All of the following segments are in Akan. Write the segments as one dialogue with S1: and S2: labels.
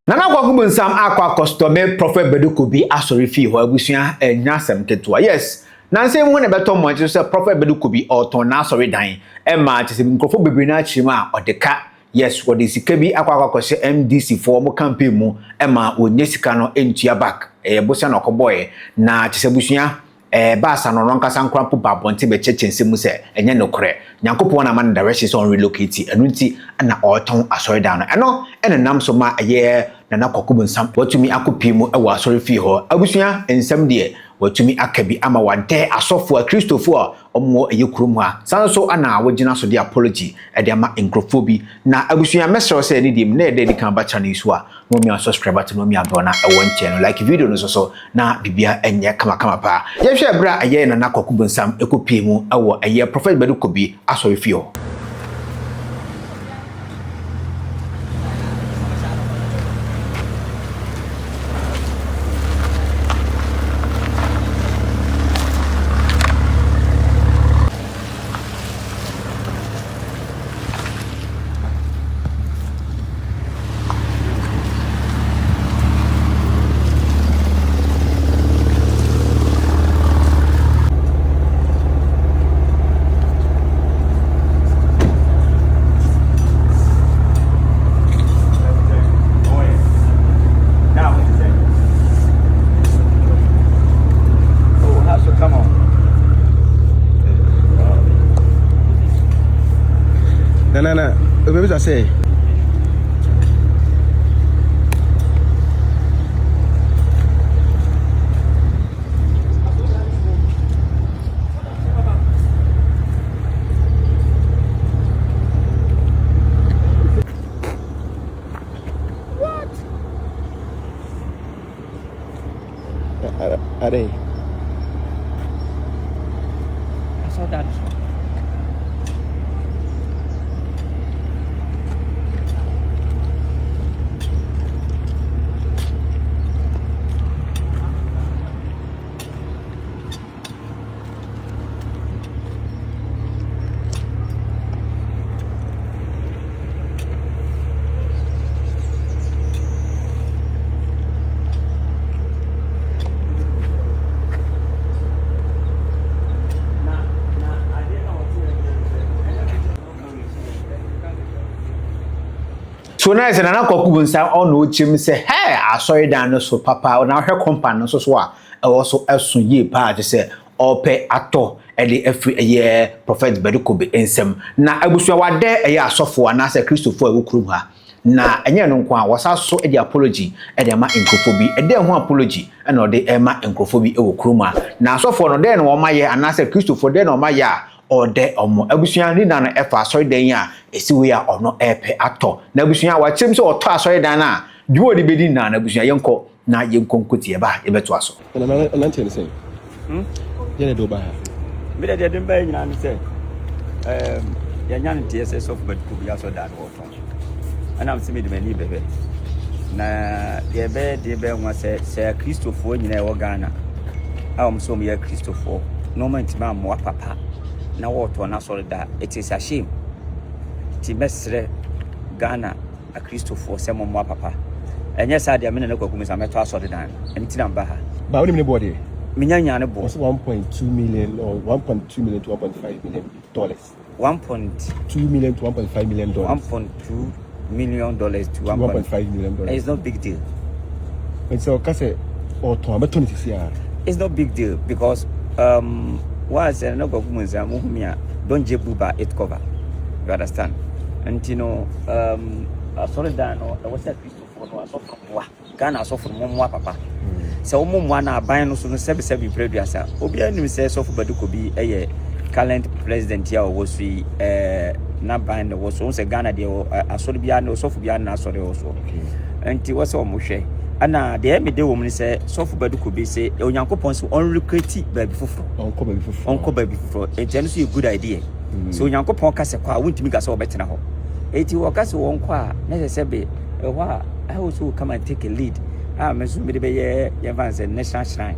S1: Nana kwakubu nsam akwa custome Prophet Bediako bi asori fi ho abusua enyasem ketua. Yes. Nanse mu ne beto mo nti so Prophet Bediako bi oton na asori dan e ma tese nkrofo bebre na chima odeka. Yes, what is sika bi akwa kwakose MDC for mo campaign mu e ma onye sika no entua back. Bosia na okoboy na tese busua baasa no nkasa nkrampo babonte be chechense mu se enye nokore nyankopon na man directions on relocate enu nti na oton asori dan no eno ene nam so ma aye na kwakubu nsam watumi akopi mu e wa asori fi ho abusua ensam de watumi akabi ama wade asofo a Kristofo a omo eyekurum ha sanso ana wagina so de apology e de ama encrophobia na abusua mesro se ni dim na e de kan ba channel isu a no mi subscribe to no mi adona e won channel like video no so na bibia enye kama pa ye hwe bra aye na kwakubu nsam ekopi mu e wo aye Prophet Bediako bi asori fi ho.
S2: No. What I say? What? Are they?
S3: I saw that.
S1: So na ese nana kwakubu nsam ono ochim se hey asori dan no so papa na hwe company no so a e wo so esu ye pa je se ope ato e de afri eye Prophet Bediako bi ensem na abusua wade eye asofo na se Kristofo awukurum ha na enye no nko a wasa so e de apology e de ma encrophobia e de ho apology e na de e ma encrophobia e wokurum ha na asofo no de no wo ma ye ana se Kristofo de no ma ye a ode omo abusua ni na no efa asori dan a esiwe a ono epe ato na abusua wa chim se oto asori dan na duo de bedi na abusua yenko na yenko nkotie ba ye beto aso
S2: Na nante say. Ye do ba.
S3: Me de dem ba nyina ni say ya nya ntie say soft Bediako bi aso dan oto ana am simi de mani bebe na de be nwa say Kristofo nyina e wo Ghana a om so me ya Kristofo no man ti ma mo papa na water na sorry that it is a shame ti mesre Ghana a Kristofo se mo papa enye sa dia me na kwakum sa meto asori dan enti na mba ha
S2: Ba woni me body
S3: minya nya ne bo
S2: 1.2 million or 1.2 million to 1.5 million dollars
S3: 1.2
S2: million to 1.5 million dollars
S3: 1.2 million dollars to
S2: 1.5 million dollars.
S3: It's not big deal.
S2: And so kase or to abeto ni
S3: it's not big deal because why say no kwakum nsam humia don't jebuba it cover. You understand? And you know asori dan no e was a Kristofo no aso from wa Ghana aso from mo papa so mo na aban no so no sebi preduasa obi anim say Soft Bediako bi eye current president ya wo so na ban no so say Ghana de asori bia no Soft bia na asori wo so enti wo say mo hwe ana de me de wo mun say Soft Bediako bi say onyankopon so on recruit baby foforo onko baby foforo enti no so a good idea so onyankopon ka se kwa wontimi ga se obetena ho enti wo ka se won kwa na se sebe I also come and take a lead me so me de be ye advance national shrine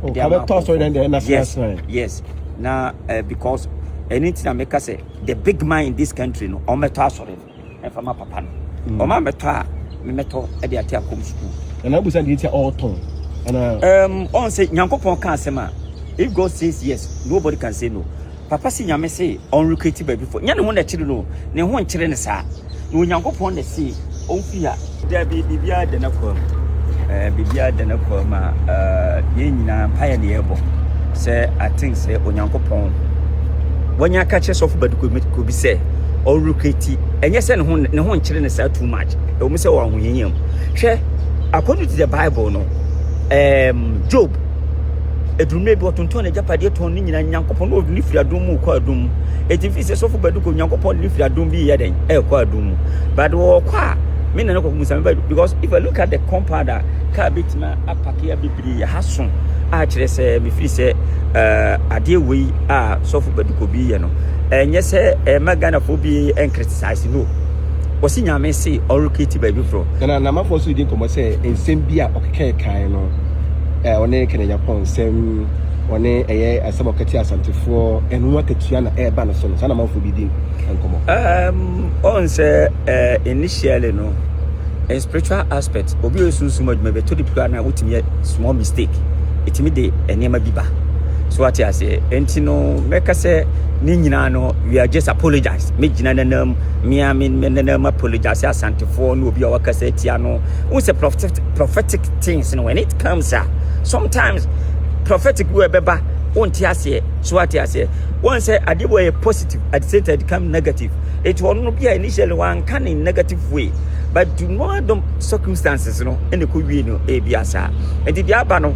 S2: Oh, come talk so then the national shrine.
S3: Yes. Now because anything I make say the big man in this country no o meto asore and for my papa no o ma meto me meto e de ate akom school
S2: and I was saying it's all tone and
S3: on say nyankopon kan asema if God says yes nobody can say no papa si nyame say on recruit baby for nya ne ho na kire no ne ho nkire ne saa no nyankopon na say on fia da bibia de na kwam bibia de na kwam ye nyina paya ne ebo say I think say onyankopon wanya ka che sofu baduko ko bi say on recruit enye say ne ho nkire ne saa too much e wo say wo ahoyeyam hwe according to the Bible no Job edrume bi otonton na japade ton ni nyina nyankopon no ni firi adom mu kwa adom etifi se sofu baduko nyankopon ni firi adom bi ye den kwa adom but wo kwa me na no musa because if I look at the compounder ka bitima apake abibiri ya hason a kire se me firi se ade wei a sofu baduko bi ye no enye se magana fo bi en criticize no wasi nyame se orukiti baby fro
S2: na ma for so din komo say ensem bi a okeke kan no one Kenya Japan sem one asabokati asantefo enu akatua na ba no so no na ma for bi din enkomo
S3: on say initially no in spiritual aspect obi osunsun maduma be to the plan na wotimi small mistake etimi de enema biba so what I say entino meka say ni nyina no we are just apologize me jina nanam me nanam apologize asantefo no obi awaka say tia no we say prophetic things no when it comes sometimes prophetic we beba won't ase so what I say one say adebo a positive at the same time become negative it will not be initially one can in negative way but do not circumstances no and ko wi no e biasa and the aba no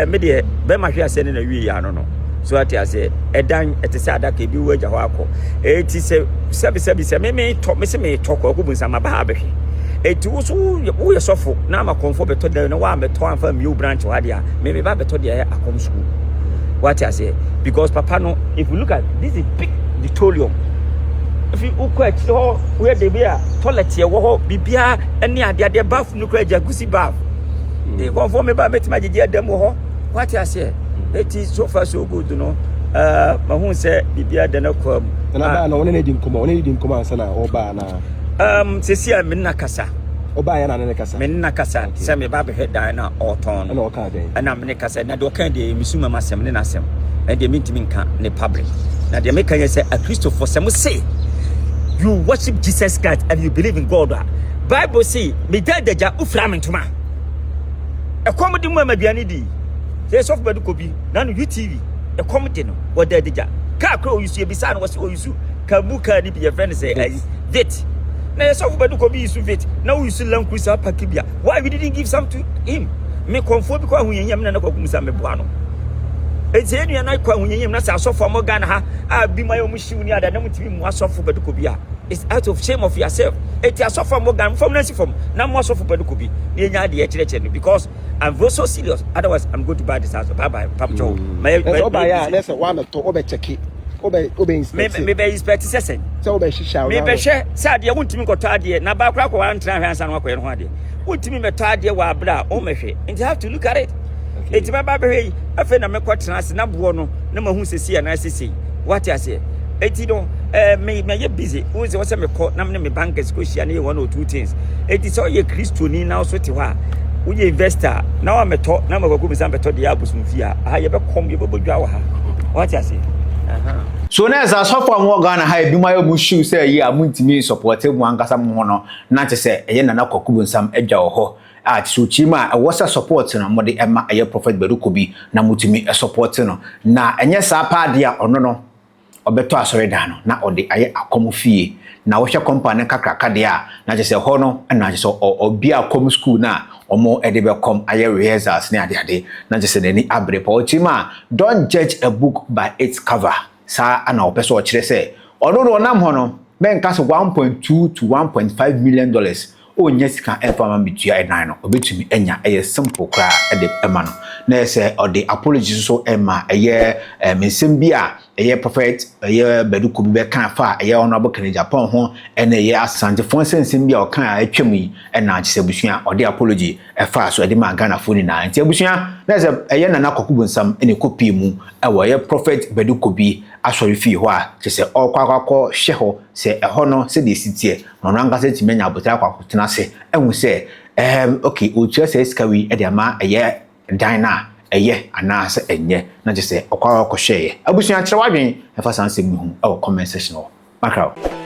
S3: me de be ma hwe ase na wi ya no so what I say edan etese adaka bi waja ho akọ eti se se me say me talk ko bunsa ma ba abehwe eti wo so wo yesofo na ma konfo beto da na wa beto anfa mi branch wa dia me ba beto dia akom school what I say because papa no if you look at this is big auditorium if you quite ho where dey be a toilet ye wo ho bibia ene ade bath no kwa jacuzzi bath dey konfo me ba metima gege adam ho what I say it is so far so good no ma hu say bibia de na kwam
S2: na ba na woni ne din komo ansa na oba na
S3: sesia me na kasa
S2: oba ya na ne kasa
S3: me na kasa say me ba be head na oton
S2: na o ka den
S3: na me ne kasa na do kan de misuma masem ne na asem and de mintimi nka ne public na de me kan say a Christopher say say you worship Jesus Christ and you believe in God Bible say me daja ufra mentuma e komodi mu amaduane di say soft baduko bi na no UTV e komodi no wo daja ka kro yusu e bisa no wo yusu kabuka ni be your friend say vet na soft baduko bi yusu vet na wo yusu Land Cruiser pakibia why we didn't give some to him me konfo bi kwa hunyanyam na kwakumsa meboa no enti enu na kwa hunyanyam na sa sofo mo Ghana ha a bi mayo mu shiwu ni ada na mutimi mu asofo baduko bi a it's out of shame of yourself eti asofo mo Ghana from nancy from na mo asofo baduko bi na enya de kire because I'm very so serious otherwise I'm going to buy this house bye bye papa Joe
S2: my oba ya let's say one to obe check obe inspect
S3: me be inspect sesen
S2: so obe shisha
S3: me be hwe say ade wuntimi koto ade na ba kra ko wan tra hwe ansa na ko ho ade wuntimi meto ade wa abra o mehwe and you have to look at it eti ba be hwe afa na me ko tra ase na bo no na mahu sesi na sesi what I say eti no me ye busy who say me ko na me bankers ko shia na one or two things eti so ye Christoni na so ti ho we investor na wa meto na magwagu bi san beto de abusumfia ha ye be kom ye bobodwa wa ha what I say
S1: so na esa so for mo Ghana ha bi mayo mu shoe say ye amuntimi support mu ankasa mo no na te say eye na kwakubu nsam adwa wo ho a so chima e wosa support no mo de ema eye prophet Baduko bi na mutimi support no na enye sa pa de a ono no obeto asore da no na ode aye akomo fie na wo hwe company kakraka de a na je say ho no na je so obi akom school na omo edebe kom aye rehearsals ne ade na je say nani abre pa ochima don't judge a book by its cover sa ana opeso o kire say ono no nam ho no benka so 1.2 to 1.5 million dollars o nya sika efama bitua e nan no obetumi enya eye simple kra e de ema no na say ɔde apology so ɛma ɛyɛ mensɛm bi a ɛyɛ prophet ɛyɛ Badu Kobi be kan fa ɛyɛ honorable Kennedy Japan ho ɛna ɛyɛ asantefo nsɛnsɛm bi a ɔkan a atwam yi ɛna akyɛ busua ɔde apology ɛfa so ɛde ma Ghana fo ni na nti abusua na sɛ ɛyɛ Nana Kwaku Bonsam ɛna kopie mu ɛwɔ ɛyɛ prophet Badu Kobi asɔre fi hɔ a kyɛ sɛ ɔkɔ hwɛ hɔ sɛ ɛhɔ no sɛ de sitie no rankasa timenya abotra akɔ tena se ɛhu sɛ okay otua sɛ skawi ɛde ama ɛyɛ dan na ɛyɛ anaasɛ ɛnyɛ na kyɛ sɛ ɔkɔ hwɛ abusua kyerɛ wadwen ɛfa sansɛm mu ɛwɔ comment section hɔ makra